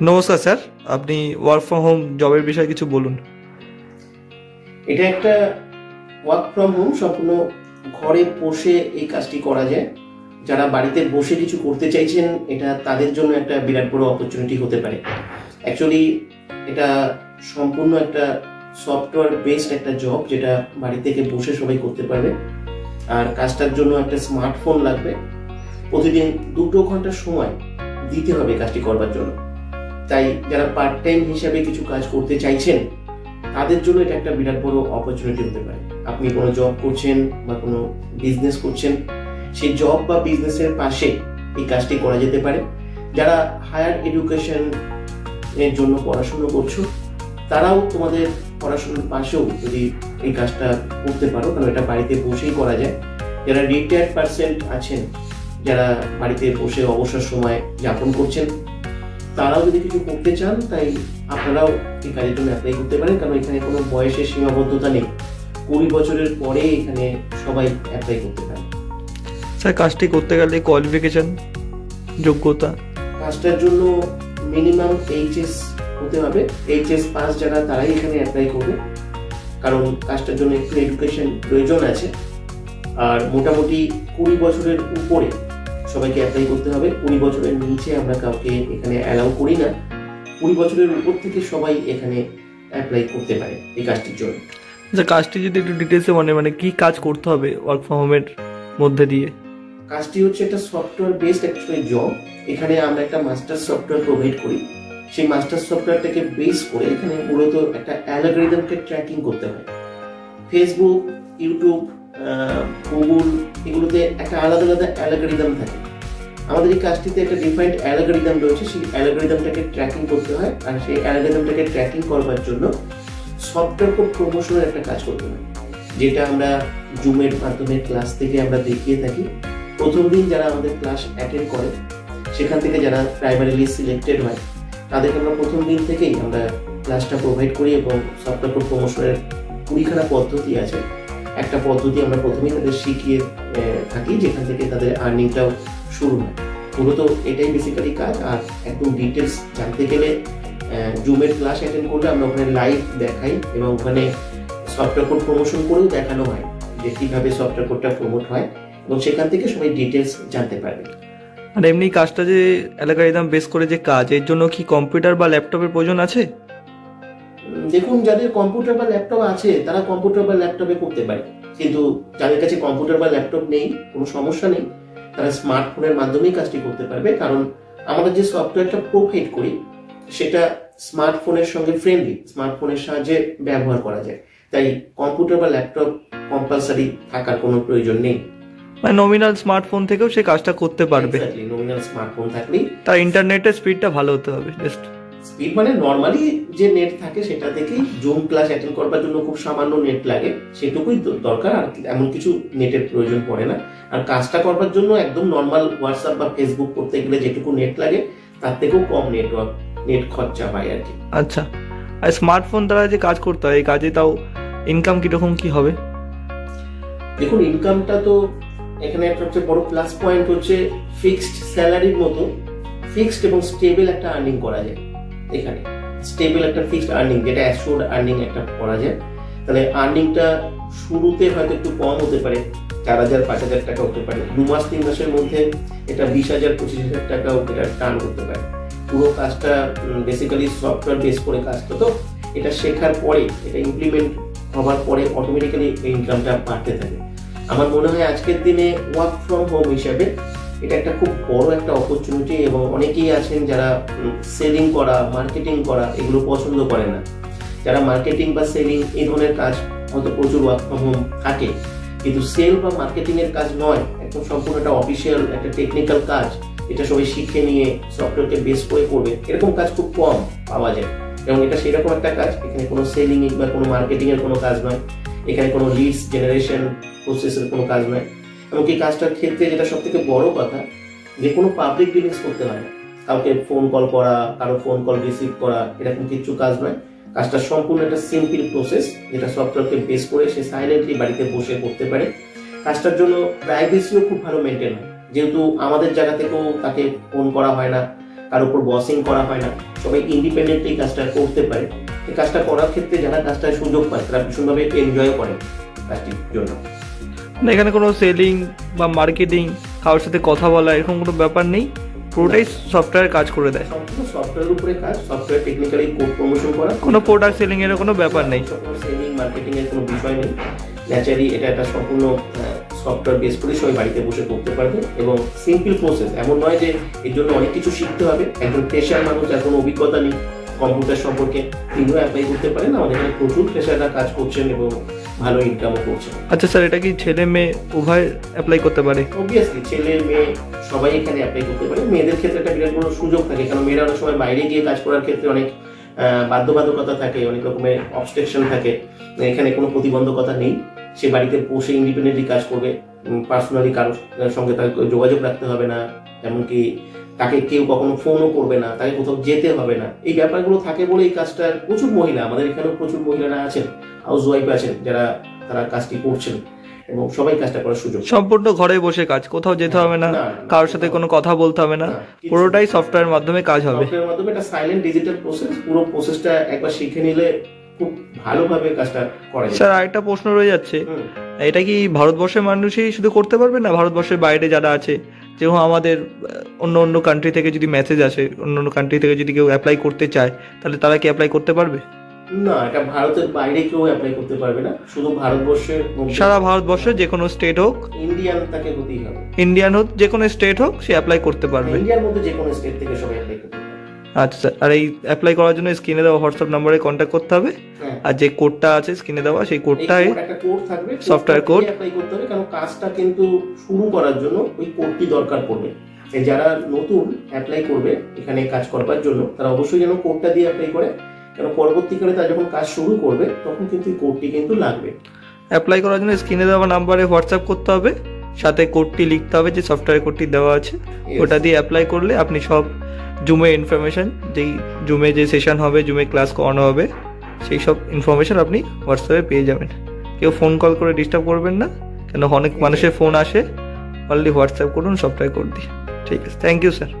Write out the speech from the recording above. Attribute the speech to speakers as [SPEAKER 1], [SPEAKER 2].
[SPEAKER 1] নমস্কার স্যার, আপনি work from home জবের বিষয়ে কিছু বলুন।
[SPEAKER 2] এটা একটা ওয়ার্ক ফ্রম হোম, সম্পূর্ণ ঘরে বসে এই কাজটি করা যায়। যারা বাড়িতে বসে কিছু করতে চাইছেন, এটা তাদের জন্য একটা বিরাট বড় অপরচুনিটি হতে পারে। অ্যাকচুয়ালি এটা সম্পূর্ণ একটা সফটওয়্যার বেসড একটা জব, যেটা বাড়ি থেকে বসে সবাই করতে পারবে। আর কাজটার জন্য একটা স্মার্টফোন লাগবে। প্রতিদিন 2 ঘন্টা সময় দিতে হবে কাজটি করবার জন্য। তাই যারা পার্ট টাইম হিসাবে কিছু কাজ করতে চাইছেন, তাদের জন্য এটা একটা বিরাট বড় অপরচুনিটি হতে পারে। আপনি কোনো জব করছেন বা কোনো বিজনেস করছেন, সেই জব বা বিজনেসের পাশে এই কাজটি করা যেতে পারে। যারা হায়ার এডুকেশন এর জন্য পড়াশোনা করছো, তারাও তোমাদের পড়াশোনার পাশেও যদি এই কাজটা করতে পারো, কারণ এটা বাড়িতে বসেই করা যায়। যারা রিটায়ার্ড পার্সন আছেন, যারা বাড়িতে বসে অবসর সময় যাপন করছেন, তারাও যদি কিছু করতে চান, তাই আপনারাও এই কাজের জন্য অ্যাপ্লাই করতে পারেন। কারণ এখানে কোনো বয়সের সীমাবদ্ধতা নেই। 20 বছরের পরে এখানে সবাই অ্যাপ্লাই করতে পারে।
[SPEAKER 1] স্যার, কাজটি করতে গেলে কোয়ালিফিকেশন, যোগ্যতা?
[SPEAKER 2] কাজটার জন্য মিনিমাম এইচএস হতে হবে। এইচএস পাস যারা, তারাই এখানে অ্যাপ্লাই করবে, কারণ কাজটার জন্য একটু এডুকেশন প্রয়োজন আছে। আর মোটামুটি 20 বছরের উপরে সবাইকে অ্যাপ্লাই করতে হবে। 20 বছরের নিচে আমরা কাউকে এখানে অ্যালাউ করি না। 20 বছরের উপর থেকে সবাই এখানে অ্যাপ্লাই করতে পারে এই কাজটির জন্য।
[SPEAKER 1] আচ্ছা, কাজটি যদি একটু ডিটেলসে মানে কি কাজ করতে হবে ওয়ার্ক ফ্রম হোমের মধ্যে দিয়ে?
[SPEAKER 2] কাজটি হচ্ছে একটা সফটওয়্যার বেসড অ্যাকচুয়ালি জব। এখানে আমরা একটা মাস্টার সফটওয়্যার প্রোভাইড করি। সেই মাস্টার সফটওয়্যারটাকে বেস করে এখানে মূলত একটা অ্যালগরিদমকে ট্র্যাকিং করতে হয়। ফেসবুক, ইউটিউব, গুগল, এগুলোতে একটা আলাদা আলাদা অ্যালগরিদম থাকে। আমাদের এই কাজটিতে একটা ডিফাইন্ড অ্যালগরিদম রয়েছে। সেই অ্যালগরিদমটাকে ট্র্যাকিং করতে হয়। আর সেই অ্যালগরিদমটাকে ট্র্যাকিং করবার জন্য সফটওয়্যার কোড প্রমোশনের একটা কাজ করতে হয়, যেটা আমরা জুমের মাধ্যমে ক্লাস থেকে আমরা দেখিয়ে থাকি। প্রথম দিন যারা আমাদের ক্লাস অ্যাটেন্ড করে, সেখান থেকে যারা প্রাইমারিলি সিলেক্টেড হয়, তাদেরকে আমরা প্রথম দিন থেকেই আমরা ক্লাসটা প্রোভাইড করি। এবং সফটওয়্যার কোড প্রমোশনের 20খানা পদ্ধতি আছে। একটা পদ্ধতি আমরা প্রথমেই তাদের শিখিয়ে থাকি, যেখান থেকে তাদের আর্নিংটাও শুরু হয়। মূলত এটাই বেসিক্যালি কাজ। আর একদম ডিটেলস জানতে গেলে জুমের ক্লাস অ্যাটেন্ড করলে আমরা ওখানে লাইভ দেখাই, এবং ওখানে সফটওয়্যার কোড প্রমোশন করেও দেখানো হয় যে কিভাবে সফটওয়্যার কোডটা প্রমোট হয়, এবং সেখান থেকে সবাই ডিটেলস জানতে পারবে।
[SPEAKER 1] আর এমনি কাজটা যে অ্যালগরিদম বেস করে যে কাজ, এর জন্য কি কম্পিউটার বা ল্যাপটপের প্রয়োজন আছে?
[SPEAKER 2] দেখুন, যাদের কম্পিউটার বা ল্যাপটপ আছে, তারা কম্পিউটার বা ল্যাপটপে করতে পারে। কিন্তু যাদের কাছে কম্পিউটার বা ল্যাপটপ নেই, কোনো সমস্যা নেই, তারা স্মার্টফোনের মাধ্যমেই কাজটি করতে পারবে। কারণ আমরা যে সফটওয়্যারটা প্রোভাইড করি, সেটা স্মার্টফোনের সঙ্গে ফ্রেন্ডলি, স্মার্টফোনের সাহায্যে ব্যবহার করা যায়। তাই কম্পিউটার বা ল্যাপটপ কম্পালসারি থাকার কোনো প্রয়োজন নেই।
[SPEAKER 1] মানে নমিনাল স্মার্টফোন থেকেও সে কাজটা করতে পারবে।
[SPEAKER 2] নমিনাল স্মার্টফোন থাকলেই।
[SPEAKER 1] তার ইন্টারনেটের স্পিডটা ভালো হতে হবে। জাস্ট
[SPEAKER 2] স্পিড মানে নর্মালি যে নেট থাকে সেটা থেকেই। জুম ক্লাস অ্যাটেন্ড করবার জন্য খুব সামান্য নেট লাগে, সেটুকুই দরকার। আর এমন কিছু নেটের প্রয়োজন পড়ে না। আর কাজটা করবার জন্য একদম নর্মাল হোয়াটসঅ্যাপ বা ফেসবুক করতে গেলে যেটুকু নেট লাগে, তার থেকেও কম নেট খরচা হয় আর কি।
[SPEAKER 1] আচ্ছা, আর স্মার্টফোন দ্বারা যে কাজ করতে হয়, এই কাজে তাও ইনকাম কিরকম কি হবে?
[SPEAKER 2] দেখুন, ইনকামটা তো এখানে একটা সবচেয়ে বড় প্লাস পয়েন্ট হচ্ছে ফিক্সড স্যালারির মতো ফিক্সড এবং স্টেবল একটা আর্নিং করা যায়। এখানে স্টেবল একটা ফিক্সড আর্নিং, যেটা অ্যাসিওরড আর্নিং একটা করা যায়। তাহলে আর্নিংটা শুরুতে হয়তো একটু কম হতে পারে, 4,000-5,000 টাকা হতে পারে। 2 মাস 3 মাসের মধ্যে এটা 20,000-25,000 টাকাও এটা টার্ন করতে পারে। পুরো কাজটা বেসিক্যালি সফটওয়্যার বেস করে কাজটা, তো এটা শেখার পরে, এটা ইমপ্লিমেন্ট হওয়ার পরে অটোমেটিক্যালি এই ইনকামটা বাড়তে থাকে। আমার মনে হয় আজকের দিনে ওয়ার্ক ফ্রম হোম হিসাবে এটা একটা খুব বড় একটা অপরচুনিটি। এবং অনেকেই আছেন যারা সেলিং করা, মার্কেটিং করা এগুলো পছন্দ করেন না। যারা মার্কেটিং বা সেলিং এই ধরনের কাজ হয়তো প্রচুর ওয়ার্ক ফ্রম হোম থাকে, কিন্তু সেল বা মার্কেটিং এর কাজ নয়, একদম সম্পূর্ণ একটা অফিসিয়াল একটা টেকনিক্যাল কাজ, এটা সবাই শিখে নিয়ে সফটওয়্যারকে বেস করে করবে, এরকম কাজ খুব কম পাওয়া যায়। এবং এটা সেরকম একটা কাজ, এখানে কোনো সেলিং বা কোনো মার্কেটিং এর কোনো কাজ নয়, এখানে কোনো লিডস জেনারেশন প্রসেসের কোনো কাজ নয়। এমনকি কাজটার ক্ষেত্রে যেটা সব থেকে বড় কথা, যে কোনো পাবলিক ডিলিংস করতে হয় না। কাউকে ফোন কল করা, কারো ফোন কল রিসিভ করা, এরকম কিছু কাজ নয়। কাজটা সম্পূর্ণ একটা সিম্পল প্রসেস, যেটা সফটওয়্যারকে বেস করে সে সাইলেন্টলি বাড়িতে বসে করতে পারে। কাজটার জন্য প্রাইভেসিও খুব ভালো মেনটেন হয়, যেহেতু আমাদের জায়গা থেকেও তাকে ফোন করা হয় না, কার উপর বসিং করা হয় না, সবাই ইন্ডিপেন্ডেন্টলি কাজটা করতে পারে। এই কাজটা করার ক্ষেত্রে যারা কাজটা সুযোগ পায় তারা ভীষণভাবে এনজয় করে কাজটির জন্য।
[SPEAKER 1] না এখানে কোনো সেলিং বা মার্কেটিং, কারোর সাথে কথা বলা এরকম কোনো ব্যাপার নেই, পুরোটাই সফটওয়্যার কাজ করে দেয়।
[SPEAKER 2] সম্পূর্ণ সফটওয়্যারের উপরে কাজ, সফটওয়্যার টেকনিক্যালি কোড প্রমোশন করা,
[SPEAKER 1] কোনো প্রোডাক্ট সেলিং এর কোনো ব্যাপার নেই,
[SPEAKER 2] সেলিং মার্কেটিং এর কোনো বিষয় নেই। ন্যাচারালি এটা একটা সম্পূর্ণ সফটওয়্যার বেস করে সবাই বাড়িতে বসে করতে পারবে এবং সিম্পল প্রসেস। এমন নয় যে এর জন্য অনেক কিছু শিখতে হবে। একজন ফ্রেশার মানুষ, যার কোনো অভিজ্ঞতা নেই কম্পিউটার সম্পর্কে, তিনিও অ্যাপ্লাই করতে পারেন। আমাদের এখানে প্রচুর ফ্রেশাররা কাজ করছেন এবং ভালো ইনকামও করছেন।
[SPEAKER 1] আচ্ছা স্যার, এটা কি ছেলে মেয়ে উভয় অ্যাপ্লাই করতে পারে?
[SPEAKER 2] অবভিয়াসলি ছেলে মেয়ে সবাই এখানে অ্যাপ্লাই করতে পারে। মেয়েদের ক্ষেত্রে একটা বিরাট বড় সুযোগ থাকে, কারণ মেয়েরা অনেক সময় বাইরে গিয়ে কাজ করার ক্ষেত্রে অনেক বাধ্যবাধকতা থাকে, অনেক রকমের অবস্ট্রাকশন থাকে। এখানে কোনো প্রতিবন্ধকতা নেই, সে বাড়িতে বসে ইন্ডিপেন্ডেন্টলি কাজ করবে। পার্সোনালি কারোর সঙ্গে তার যোগাযোগ রাখতে হবে না, এমনকি তাকে কেউ কখনো ফোনও করবে না, তাকে কোথাও যেতে হবে না। এই ব্যাপারগুলো থাকে বলে এই কাজটা প্রচুর মহিলা, আমাদের এখানেও প্রচুর মহিলারা আছেন, হাউস ওয়াইফ আছেন, যারা তারা কাজটি করছেন এবং সবাই কাজটা করার সুযোগ।
[SPEAKER 1] সম্পূর্ণ ঘরে বসে কাজ, কোথাও যেতে হবে না, কারোর সাথে কোনো কথা বলতে হবে না, পুরোটাই সফটওয়্যার মাধ্যমে কাজ হবে।
[SPEAKER 2] সফটওয়্যারের মাধ্যমে একটা সাইলেন্ট ডিজিটাল প্রসেস, পুরো প্রসেসটা একবার শিখে নিলে খুব ভালোভাবে কাজটা করা যায়।
[SPEAKER 1] স্যার আরেকটা প্রশ্ন রয়ে যাচ্ছে, এটা কি ভারতবর্ষের মানুষই শুধু করতে পারবে না, ভারতবর্ষের বাইরে যারা আছে, যেমন আমাদের অন্য অন্য কান্ট্রি থেকে যদি মেসেজ আসে, অন্য অন্য কান্ট্রি থেকে যদি কেউ অ্যাপ্লাই করতে চায়, তাহলে তারা কি অ্যাপ্লাই করতে পারবে?
[SPEAKER 2] না, এটা ভারতের বাইরে কেউ অ্যাপ্লাই করতে পারবে না, শুধু ভারতবর্ষের
[SPEAKER 1] সারা ভারতবর্ষে যে কোনো স্টেট হোক,
[SPEAKER 2] ইন্ডিয়ান তাকে হতেই হবে,
[SPEAKER 1] ইন্ডিয়ান হোক, যে কোনো স্টেট হোক, সে অ্যাপ্লাই করতে পারবে।
[SPEAKER 2] ইন্ডিয়ার মধ্যে যে কোনো স্টেট থেকে সবাই অ্যাপ্লাই করতে পারবে।
[SPEAKER 1] আচ্ছা স্যার, আর এই অ্যাপ্লাই করার জন্য স্ক্রিনে দেওয়া হোয়াটসঅ্যাপ নাম্বারে কন্ট্যাক্ট করতে হবে, আর যে কোডটা আছে স্ক্রিনে দেওয়া, সেই কোডটাই
[SPEAKER 2] একটা কোড থাকবে,
[SPEAKER 1] সফটওয়্যার কোড
[SPEAKER 2] অ্যাপ্লাই করতে হবে। কারণ কাজটা কিন্তু শুরু করার জন্য ওই কোডটি দরকার পড়বে। যারা নতুন অ্যাপ্লাই করবে এখানে কাজ করবার জন্য, তারা অবশ্যই যেন কোডটা দিয়ে অ্যাপ্লাই করে, কারণ পরবর্তীকালে তারা যখন কাজ শুরু করবে তখন কিন্তু এই কোডটি কিন্তু লাগবে।
[SPEAKER 1] অ্যাপ্লাই করার জন্য স্ক্রিনে দেওয়া নাম্বারে হোয়াটসঅ্যাপ করতে হবে, সাথে কোডটি লিখতে হবে, যে সফটওয়্যার কোডটি দেওয়া আছে, ওটা দিয়ে অ্যাপ্লাই করলে আপনি সব জুমে ইনফরমেশন, যেই জুমে যে সেশন হবে, জুমে ক্লাস করানো হবে, সেই সব ইনফরমেশন আপনি হোয়াটসঅ্যাপে পেয়ে যাবেন। কেউ ফোন কল করে ডিস্টার্ব করবেন না, কেন অনেক মানুষের ফোন আসে। অলরেডি হোয়াটসঅ্যাপ করুন সফটওয়্যার কোড দিয়ে। ঠিক আছে, থ্যাংক ইউ স্যার।